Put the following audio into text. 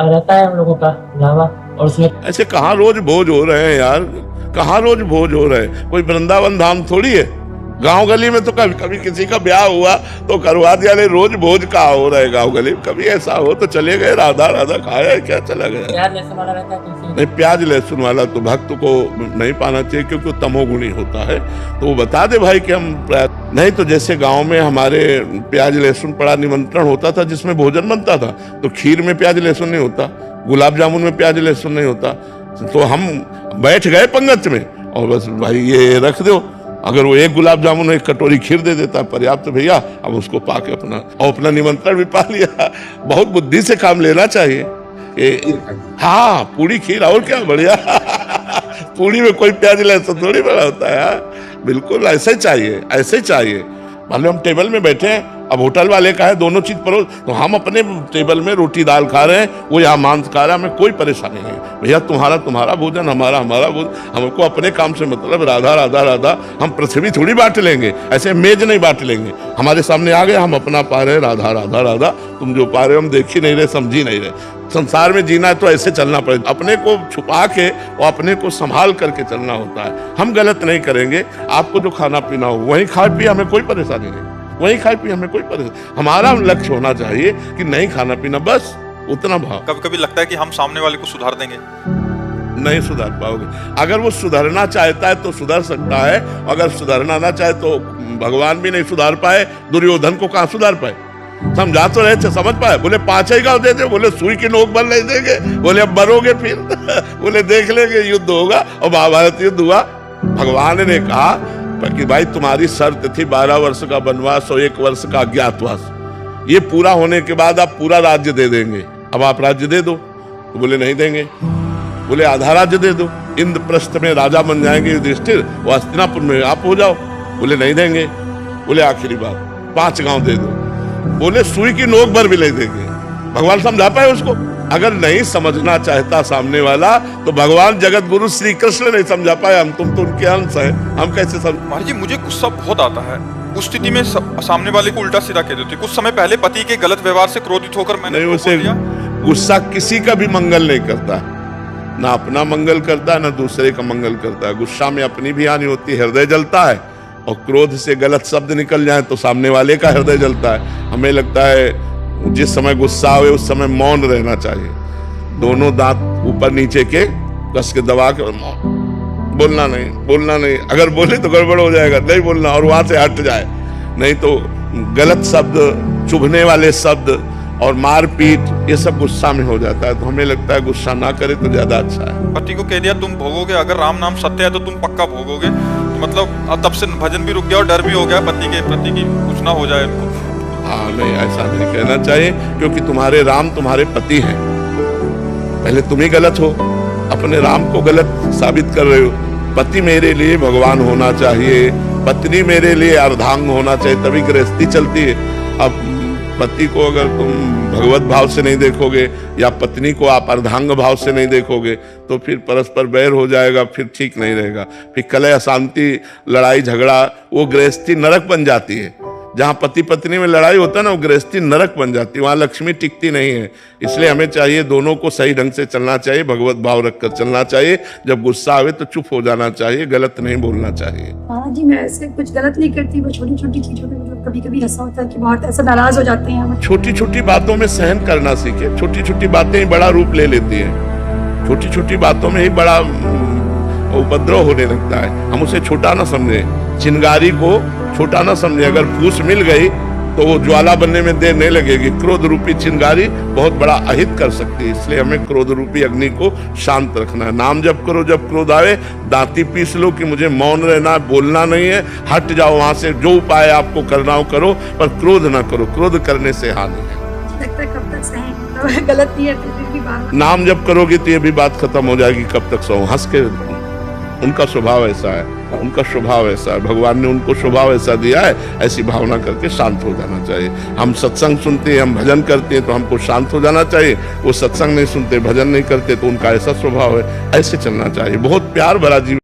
रहता है हम लोगों का लावा। और उसमें ऐसे कहाँ रोज भोज हो रहे हैं यार, कहाँ रोज भोज हो रहे हैं? कोई वृंदावन धाम थोड़ी है। गांव गली में तो कभी कभी किसी का ब्याह हुआ तो करवा दिया, ले रोज भोज कहाँ हो रहा है गांव गली में? कभी ऐसा हो तो चले गए, राधा राधा खाया है क्या, चला गया। प्याज लहसुन वाला रहता है तुलसी। नहीं, प्याज लहसुन वाला तो भक्त को नहीं पाना चाहिए क्योंकि वो तमोगुणी होता है। तो वो बता दे भाई कि हम नहीं तो जैसे गांव में हमारे प्याज लहसुन पड़ा निमंत्रण होता था जिसमें भोजन बनता था, तो खीर में प्याज लहसुन नहीं होता, गुलाब जामुन में प्याज लहसुन नहीं होता। तो हम बैठ गए पंगत में और बस भाई ये रख दो, अगर वो एक गुलाब जामुन एक कटोरी खीर दे देता पर्याप्त तो भैया, अब उसको पाके अपना निमंत्रण भी पा लिया। बहुत बुद्धि से काम लेना चाहिए। हाँ, पूरी खीर और क्या बढ़िया। पूरी में कोई प्याज लहसुन थोड़ी बड़ा होता है यार। बिल्कुल ऐसे चाहिए, ऐसे चाहिए। मान लो हम टेबल में बैठे हैं, अब होटल वाले का है दोनों चीज परोस, तो हम अपने टेबल में रोटी दाल खा रहे हैं, वो यहाँ मांस खा रहा है, हमें कोई परेशानी नहीं। भैया तुम्हारा तुम्हारा भोजन, हमारा हमारा भोजन, हमको अपने काम से मतलब। राधा राधा राधा, हम पृथ्वी थोड़ी बांट लेंगे, ऐसे मेज नहीं बांट लेंगे। हमारे सामने आ गए, हम अपना पा रहे, राधा राधा राधा, तुम जो पा रहे हो हम देख ही नहीं रहे, समझ ही नहीं रहे। संसार में जीना है तो ऐसे चलना पड़ेगा, अपने को छुपा के और अपने को संभाल करके चलना होता है। हम गलत नहीं करेंगे, आपको जो खाना पीना हो वहीं खाए पिए, हमें कोई परेशानी नहीं, वहीं खाए पिए, हमें कोई परेशानी। हमारा लक्ष्य होना चाहिए कि नहीं खाना पीना, बस उतना भाव। कभी कभी लगता है कि हम सामने वाले को सुधार देंगे, नहीं सुधार पाओगे। अगर वो सुधरना चाहता है तो सुधर सकता है, अगर सुधरना ना चाहे तो भगवान भी नहीं सुधार पाए, दुर्योधन को कहाँ सुधार पाए? समझा तो रहे थे, समझ पाए? बोले 5 ही गाँव दे दे, बोले सुई की नोक बल नहीं देंगे, बोले अब मरोगे फिर। बोले देख लेंगे, युद्ध होगा। और महाभारत युद्ध हुआ। भगवान ने कहा कि भाई तुम्हारी शर्त थी 12 वर्ष का वनवास और 1 वर्ष का अज्ञातवास, ये पूरा होने के बाद आप पूरा राज्य दे देंगे, अब आप राज्य दे दो। तो बोले नहीं देंगे। बोले आधा राज्य दे दो, इंद्रप्रस्थ में राजा बन जाएंगे युधिष्ठिर, वो हस्तिनापुर में आप हो जाओ। बोले नहीं देंगे। बोले आखिरी बात 5 गांव दे दो। बोले सुई की नोक भर भी नहीं देंगे। भगवान समझा पाए उसको? अगर नहीं समझना चाहता सामने वाला तो भगवान जगत गुरु श्री कृष्ण नहीं समझा पाए। हम तुम तो उनके अंश हैं, हम कैसे समझ? महाराज जी मुझे गुस्सा बहुत आता है, उस स्थिति में सामने वाले को उल्टा सीधा कह देते। कुछ समय पहले पति के गलत व्यवहार से क्रोधित होकर मैंने नहीं, उसे गुस्सा किसी का भी मंगल नहीं करता, ना अपना मंगल करता है ना दूसरे का मंगल करता है। गुस्सा में अपनी भी हानि होती है, हृदय जलता है, और क्रोध से गलत शब्द निकल जाए तो सामने वाले का हृदय जलता है। हमें लगता है जिस समय गुस्सा आवे उस समय मौन रहना चाहिए, दोनों दांत ऊपर नीचे के कस के दबा के बोलना नहीं, बोलना नहीं। अगर बोले तो गड़बड़ हो जाएगा, नहीं बोलना और वहां से हट जाए, नहीं तो गलत शब्द, चुभने वाले शब्द और मारपीट ये सब गुस्सा में हो जाता है। तो हमें लगता है गुस्सा ना करे तो ज्यादा अच्छा है। पति को कह दिया तुम भोगोगे, अगर राम नाम सत्य है तो तुम पक्का भोगोगे, तो मतलब तब से भजन भी रुक गया और डर भी हो गया पति के प्रति की कुछ ना हो जाए उनको। हाँ नहीं, ऐसा नहीं कहना चाहिए, क्योंकि तुम्हारे राम तुम्हारे पति हैं। पहले तुम ही गलत हो, अपने राम को गलत साबित कर रहे हो। पति मेरे लिए भगवान होना चाहिए, पत्नी मेरे लिए अर्धांग होना चाहिए, तभी गृहस्थी चलती है। अब पति को अगर तुम भगवत भाव से नहीं देखोगे या पत्नी को आप अर्धांग भाव से नहीं देखोगे तो फिर परस्पर बैर हो जाएगा, फिर ठीक नहीं रहेगा। फिर कलह, अशांति, लड़ाई झगड़ा, वो गृहस्थी नरक बन जाती है। जहाँ पति पत्नी में लड़ाई होता है ना, वो गृहस्थी नरक बन जाती है, वहाँ लक्ष्मी टिकती नहीं है। इसलिए हमें चाहिए दोनों को सही ढंग से चलना चाहिए, भगवत भाव रखकर चलना चाहिए। जब गुस्सा आवे तो चुप हो जाना चाहिए, गलत नहीं बोलना चाहिए। हाँ जी, मैं ऐसे कुछ गलत नहीं करती, वो छोटी छोटी चीजों में कभी कभी ऐसा होता है कि बहुत ऐसा नाराज हो जाते हैं। छोटी छोटी बातों में सहन करना सीखे। छोटी छोटी बातें ही बड़ा रूप ले लेती हैं, छोटी छोटी बातों में ही बड़ा उपद्रव होने लगता है। हम उसे छोटा ना समझे, चिंगारी को छोटा ना समझे। अगर फूस मिल गई तो वो ज्वाला बनने में देर नहीं लगेगी। क्रोध रूपी चिंगारी बहुत बड़ा अहित कर सकती है, इसलिए हमें क्रोध रूपी अग्नि को शांत रखना है। नाम जप करो, जब क्रोध आवे दांती पीस लो कि मुझे मौन रहना है, बोलना नहीं है, हट जाओ वहां से। जो उपाय आपको करना हो करो, पर क्रोध ना करो, क्रोध करने से हानि है। लगता है कब तक सहें, गलत नहीं है फिर भी बात। नाम जप करोगे तो ये भी बात खत्म हो जाएगी, कब तक सहो। हंस के, उनका स्वभाव ऐसा है, उनका स्वभाव ऐसा है, भगवान ने उनको स्वभाव ऐसा दिया है, ऐसी भावना करके शांत हो जाना चाहिए। हम सत्संग सुनते हैं, हम भजन करते हैं तो हमको शांत हो जाना चाहिए। वो सत्संग नहीं सुनते, भजन नहीं करते तो उनका ऐसा स्वभाव है, ऐसे चलना चाहिए। बहुत प्यार भरा जीवन